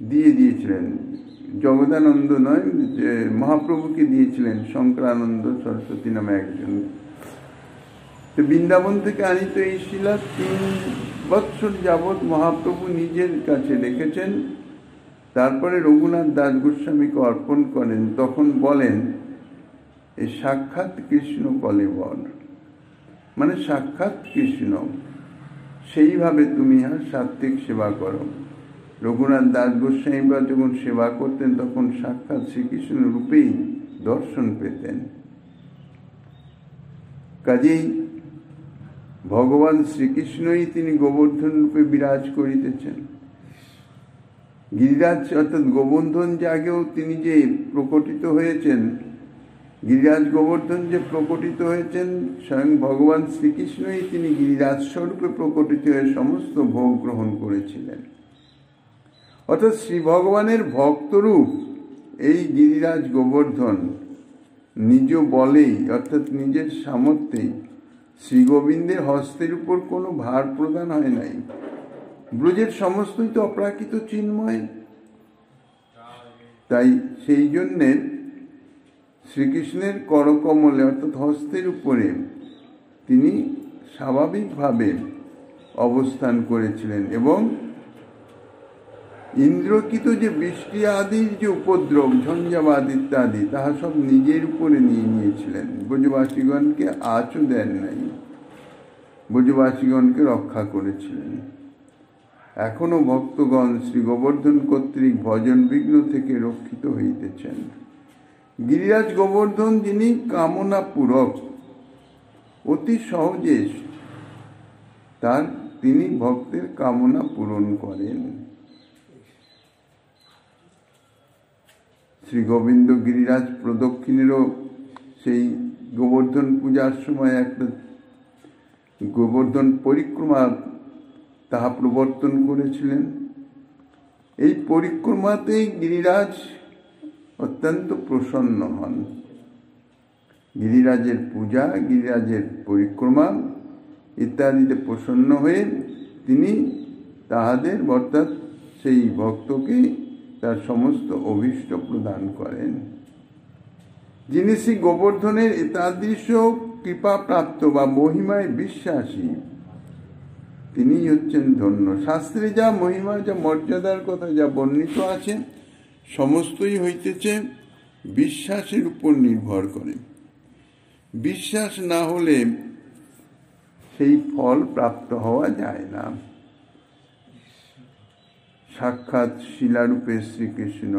দিয়ে দিয়েছিলেন। জগদানন্দ নয়, যে মহাপ্রভুকে দিয়েছিলেন শঙ্করানন্দ সরস্বতী নামে একজন। তো বৃন্দাবন থেকে আনিত এই শিলা 3 বৎসর যাবৎ মহাপ্রভু নিজের কাছে রেখেছেন। তারপরে রঘুনাথ দাস গোস্বামীকে অর্পণ করেন। তখন বলেন, এই সাক্ষাৎ কৃষ্ণ কলেবর, মানে সাক্ষাৎ কৃষ্ণ, সেইভাবে তুমি ইহার সাত্ত্বিক সেবা করো। রঘুনাথ দাস গোস্বামীরা যখন সেবা করতেন তখন সাক্ষাৎ শ্রীকৃষ্ণ রূপেই দর্শন পেতেন। কাজেই ভগবান শ্রীকৃষ্ণই তিনি গোবর্ধন রূপে বিরাজ করিতেছেন। গিরিরাজ অর্থাৎ গোবর্ধন জাগেও তিনি যে প্রকটিত হয়েছেন, গিরিরাজ গোবর্ধন যে প্রকটিত হয়েছেন, স্বয়ং ভগবান শ্রীকৃষ্ণই তিনি গিরিরাজ স্বরূপে প্রকটিত হয়ে সমস্ত ভোগ গ্রহণ করেছিলেন। অর্থাৎ শ্রী ভগবানের ভক্তরূপ এই গিরিরাজ গোবর্ধন নিজ বলেই অর্থাৎ নিজের সামর্থ্যেই শ্রী গোবিন্দের হস্তের উপর কোনো ভার প্রদান হয় নাই। ব্রজের সমস্তই তো অপ্রাকৃত চিন্ময়। তাই সেই জন্যে শ্রীকৃষ্ণের করকমলে অর্থাৎ হস্তের উপরে তিনি স্বাভাবিকভাবে অবস্থান করেছিলেন এবং ইন্দ্রকৃত যে বৃষ্টি আদির যে উপদ্রব, ঝঞ্ঝাবাদ ইত্যাদি, তাহা সব নিজের উপরে নিয়ে নিয়েছিলেন। ব্রজবাসীগণকে আঁচও দেন নাই, ব্রজবাসীগণকে রক্ষা করেছিলেন। এখনো ভক্তগণ শ্রী গোবর্ধন কর্তৃক ভজন বিঘ্ন থেকে রক্ষিত হইতেছেন। গিরিরাজ গোবর্ধন যিনি কামনা পূরক, অতি সহজে তিনি ভক্তের কামনা পূরণ করেন। শ্রী গোবিন্দ গিরিরাজ প্রদক্ষিণেরও সেই গোবর্ধন পূজার সময় একটা গোবর্ধন পরিক্রমা তাহা প্রবর্তন করেছিলেন। এই পরিক্রমাতেই গিরিরাজ অত্যন্ত প্রসন্ন হন। গিরিরাজের পূজা, গিরিরাজের পরিক্রমা ইত্যাদিতে প্রসন্ন হয়ে তিনি তাহাদের অর্থাৎ সেই ভক্তকে তার সমস্ত অভীষ্ট প্রদান করেন। যিনি শ্রী গোবর্ধনের এতাদৃশ কৃপাপ্রাপ্ত বা মহিমায় বিশ্বাসী, তিনি হচ্ছেন ধন্য। শাস্ত্রে যা মহিমা, যা মর্যাদার কথা যা বর্ণিত আছে, সমস্তই হইতেছে বিশ্বাসের উপর নির্ভর করে। বিশ্বাস না হলে সেই ফল প্রাপ্ত হওয়া যায় না। সাক্ষাৎ শিলারূপে শ্রীকৃষ্ণ।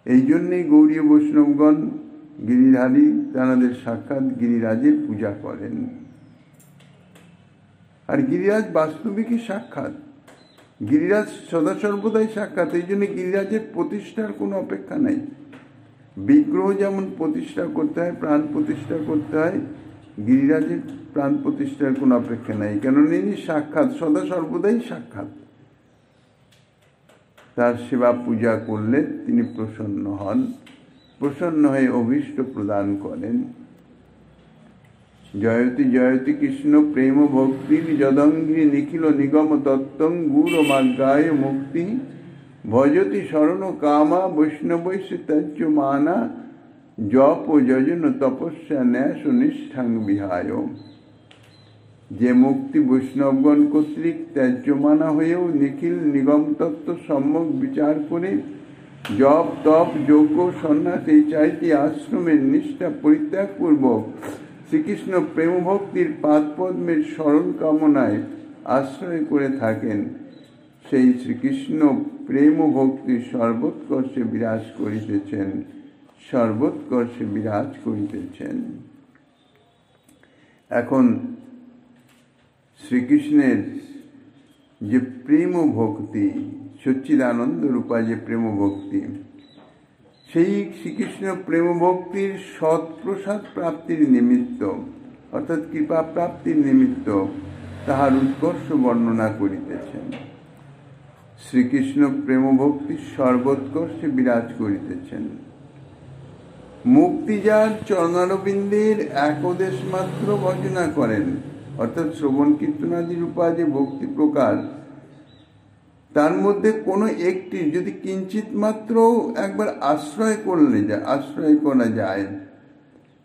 এই জন্যই গৌড়ীয় বৈষ্ণবগণ গিরিধারী তাঁদের সাক্ষাৎ গিরিরাজের পূজা করেন। আর গিরিরাজ বাস্তবিকই সাক্ষাৎ, গিরিরাজ সদা সর্বদাই সাক্ষাৎ। এই জন্য গিরিরাজের প্রতিষ্ঠার কোনো অপেক্ষা নাই। বিগ্রহ যেমন প্রতিষ্ঠা করতে হয়, প্রাণ প্রতিষ্ঠা করতে হয়, গিরিরাজের প্রাণ প্রতিষ্ঠার কোনো অপেক্ষা নাই। কেননা ইনি সাক্ষাৎ, সদা সর্বদাই সাক্ষাৎ। তার সেবা পূজা করলে তিনি প্রসন্ন হন, প্রসন্ন হয়ে অভীষ্ট প্রদান করেন। জয়তি জয়তি কৃষ্ণ প্রেম ভক্তির যদঙ্গি নিখিল নিগম তত্ত্বং গুর মার্গায় মুক্তি ভজতি শরণ কামা বৈষ্ণবৈশ ত্যাজ্য মানা জপ ও যজন তপস্যা ন্যাস নিষ্ঠাং বিহায়। যে মুক্তি বৈষ্ণবগণ কর্তৃক ত্যাজ্য মানা হয়েও নিখিল নিগম তত্ত্ব সম্যক বিচার করে জপ তপ যজ্ঞ সন্ন্যাস এই চারটি আশ্রমের নিষ্ঠা পরিত্যাগপূর্বক শ্রীকৃষ্ণ প্রেম ভক্তির পাদপদ্মের স্মরণ কামনায় আশ্রয় করে থাকেন, সেই শ্রীকৃষ্ণ প্রেম ভক্তির সর্বোৎকর্ষে বিরাজ করিতেছেন, সর্বোৎকর্ষে বিরাজ করিতেছেন। এখন শ্রীকৃষ্ণের যে প্রেম ভক্তি, সচ্চিদানন্দ রূপা যে প্রেম ভক্তি, সেই শ্রীকৃষ্ণ প্রেম ভক্তির সৎপ্রসাদ প্রাপ্তির নিমিত্ত অর্থাৎ কৃপা প্রাপ্তির নিমিত্ত তাহার উৎকর্ষ বর্ণনা করিতেছেন। শ্রীকৃষ্ণ প্রেম ভক্তির সর্বোৎকর্ষে বিরাজ করিতেছেন। মুক্তি যার চরণারবিন্দের একদেশ মাত্র ভজনা করেন, অর্থাৎ শ্রবণ কীর্তনাদি রূপা যে ভক্তি প্রকার, তার মধ্যে কোনো একটি যদি কিঞ্চিত মাত্র একবার আশ্রয় করা যায়,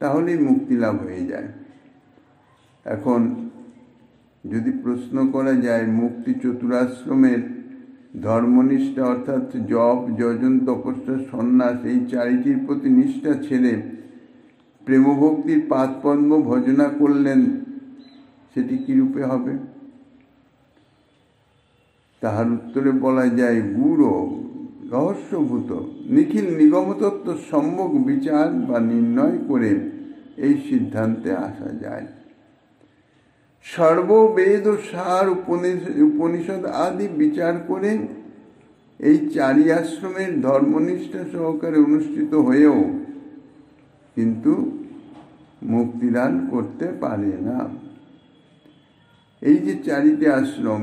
তাহলেই মুক্তি লাভ হয়ে যায়। এখন যদি প্রশ্ন করা যায়, মুক্তি চতুরাশ্রমের ধর্মনিষ্ঠা অর্থাৎ জপ যজন তপস্যা সন্ন্যাস এই চারিটির প্রতি নিষ্ঠা ছেড়ে প্রেমভক্তির পাদপদ্ম ভজনা করলেন, সেটি কিরূপে হবে? তাহার উত্তরে বলা যায়, গূঢ় রহস্যভূত নিখিল নিগমতত্ত্ব সম্যক বিচার বা নির্ণয় করে এই সিদ্ধান্তে আসা যায়। সর্ববেদ ও সার উপনিষদ আদি বিচার করে এই চারি আশ্রমের ধর্মনিষ্ঠা সহকারে অনুষ্ঠিত হয়েও কিন্তু মুক্তিদান করতে পারে না। এই যে চারিটি আশ্রম,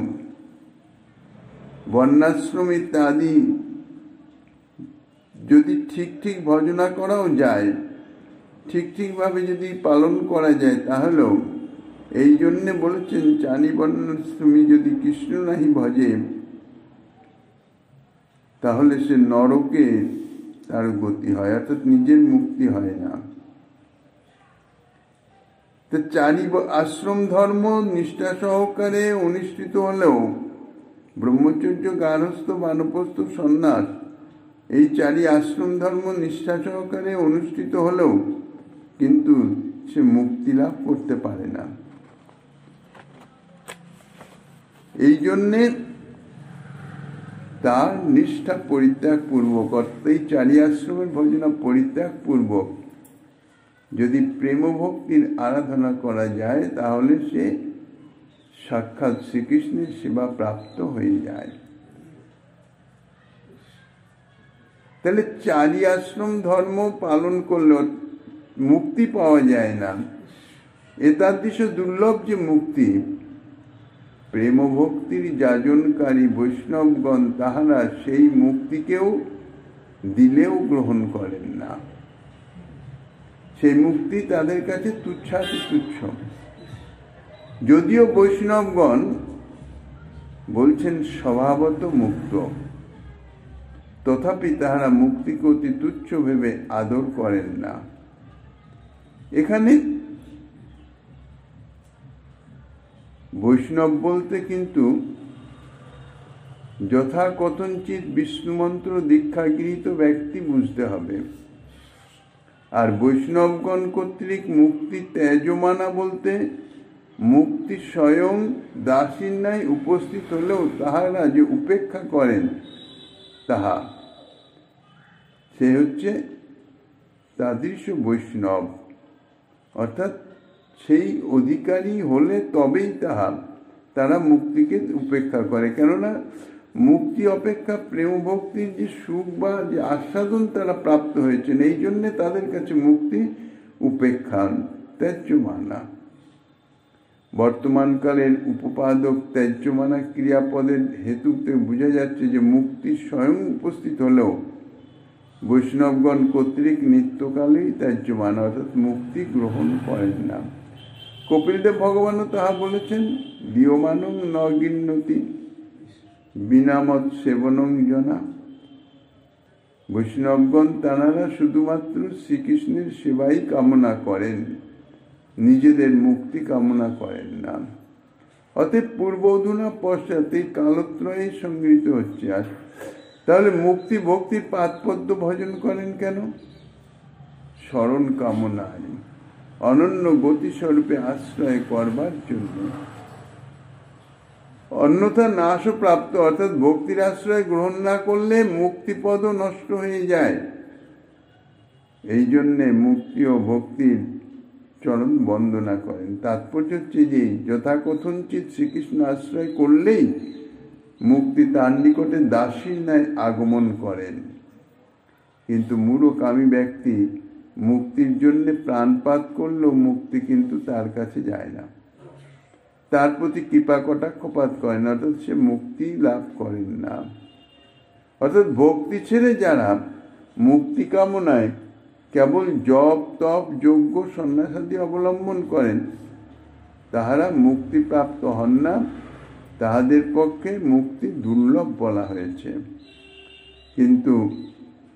বর্ণাশ্রম ইত্যাদি যদি ঠিক ভজনা করাও যায়, ঠিকভাবে যদি পালন করা যায়, তাহলেও এই জন্যে বলেছেন, চারি বর্ণাশ্রমী যদি কৃষ্ণ নাহি ভজে, তাহলে সে নরকে তার গতি হয়, অর্থাৎ নিজের মুক্তি হয় না। তো চারি আশ্রম ধর্ম নিষ্ঠা সহকারে অনুষ্ঠিত হলেও ব্রহ্মচর্য, গার্হস্থ্য, বানপ্রস্থ, সন্ন্যাস এই চারি আশ্রম ধর্ম নিষ্ঠা সহকারে অনুষ্ঠিত হলেও কিন্তু সে মুক্তি লাভ করতে পারে না। এই জন্যে তার নিষ্ঠা পরিত্যাগ পূর্বক, অর্থাৎ এই চারি আশ্রমের ভজনা পরিত্যাগ পূর্বক যদি প্রেম ভক্তির আরাধনা করা যায় তাহলে সে সাক্ষাৎ শ্রীকৃষ্ণের সেবা প্রাপ্ত হয়ে যায়। তাহলে চারি আশ্রম ধর্ম পালন করলে মুক্তি পাওয়া যায় না। এতাদৃশ দুর্লভ যে মুক্তি, প্রেম ভক্তির যাজনকারী বৈষ্ণবগণ তাহারা সেই মুক্তিকেও দিলেও গ্রহণ করেন না। সেই মুক্তি তাদের কাছে তুচ্ছাতি তুচ্ছ। যদিও বৈষ্ণবগণ বলছেন স্বভাবত মুক্ত, তথাপি তাহারা মুক্তিকে অতি তুচ্ছ ভেবে আদর করেন না। এখানে বৈষ্ণব বলতে কিন্তু যথাকথঞ্চিত বিষ্ণুমন্ত্র দীক্ষা গৃহীত ব্যক্তি বুঝতে হবে। আর বৈষ্ণবগণ কর্তৃক মুক্তি ত্যাযমানা বলতে মুক্তি স্বয়ং দাসীর ন্যায় উপস্থিত হলেও তাহারা যে উপেক্ষা করেন তাহা, সে হচ্ছে তাদৃশ বৈষ্ণব। অর্থাৎ সেই অধিকারী হলে তবেই তারা মুক্তিকে উপেক্ষা করে। কেননা মুক্তি অপেক্ষা প্রেম ভক্তির যে সুখ বা যে আস্বাদন তারা প্রাপ্ত হয়েছেন, এই জন্যে তাদের কাছে মুক্তি উপেক্ষা ত্যায্যমানা। বর্তমানকালের উপপাদক ত্যায্যমানা ক্রিয়াপদের হেতুতে বোঝা যাচ্ছে যে মুক্তি স্বয়ং উপস্থিত হলেও বৈষ্ণবগণ কর্তৃক নিত্যকালেই ত্যায্যমান, অর্থাৎ মুক্তি গ্রহণ করেন না। কপিলদেব ভগবানও তাহা বলেছেন, দীয়মানং ন গিন্নতি বিনামত সেবনং জনা। বৈষ্ণবগণ তাঁরা শুধুমাত্র শ্রীকৃষ্ণের সেবাই কামনা করেন, নিজেদের মুক্তি কামনা করেন না। অতএব পূর্ব অধুনা পশ্চাৎ এই কালত্রয়ে সংগৃহীত হচ্ছে। আর তাহলে মুক্তি ভক্তির পাদপদ্ম ভজন করেন কেন? শরণ কামনায়, অনন্য গতিস্বরূপে আশ্রয় করবার জন্য। অন্যথা নাশও প্রাপ্ত, অর্থাৎ ভক্তির আশ্রয় গ্রহণ না করলে মুক্তিপদ নষ্ট হয়ে যায়। এই জন্যে মুক্তি ও ভক্তির চরণ বন্দনা করেন। তাৎপর্য হচ্ছে যে যথাকথঞ্চিত শ্রীকৃষ্ণ আশ্রয় করলেই মুক্তি তার নিকটে দাসীর ন্যায় আগমন করেন। কিন্তু মূঢ়কামী ব্যক্তি মুক্তির জন্য প্রাণপাত করলেও মুক্তি কিন্তু তার কাছে যায় না, তার প্রতি কৃপা কটাক্ষপাত করেন, অর্থাৎ সে মুক্তি লাভ করেন না। অর্থাৎ ভক্তি ছেড়ে যারা মুক্তি কামনায় কেবল জপ তপ যজ্ঞ সন্ন্যাসাদি অবলম্বন করেন তাহারা মুক্তিপ্রাপ্ত হন না। তাহাদের পক্ষে মুক্তি দুর্লভ বলা হয়েছে। কিন্তু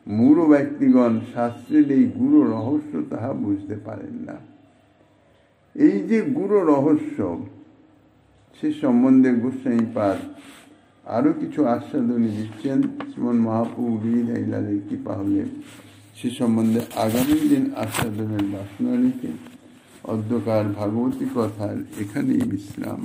মূঢ় ব্যক্তিগণ শাস্ত্রের এই গূঢ় রহস্য তাহা বুঝতে পারেন না। এই যে গূঢ় রহস্য, সে সম্বন্ধে গোস্বামীপাদ আরো কিছু আস্বাদনী দিচ্ছেন। শ্রীমন মহাপ্রভু গিরিধারীলালের কৃপা হলে সে সম্বন্ধে আগামী দিন আস্বাদনের বাসনা রেখে অদ্যকার ভাগবতী কথার এখানেই বিশ্রাম।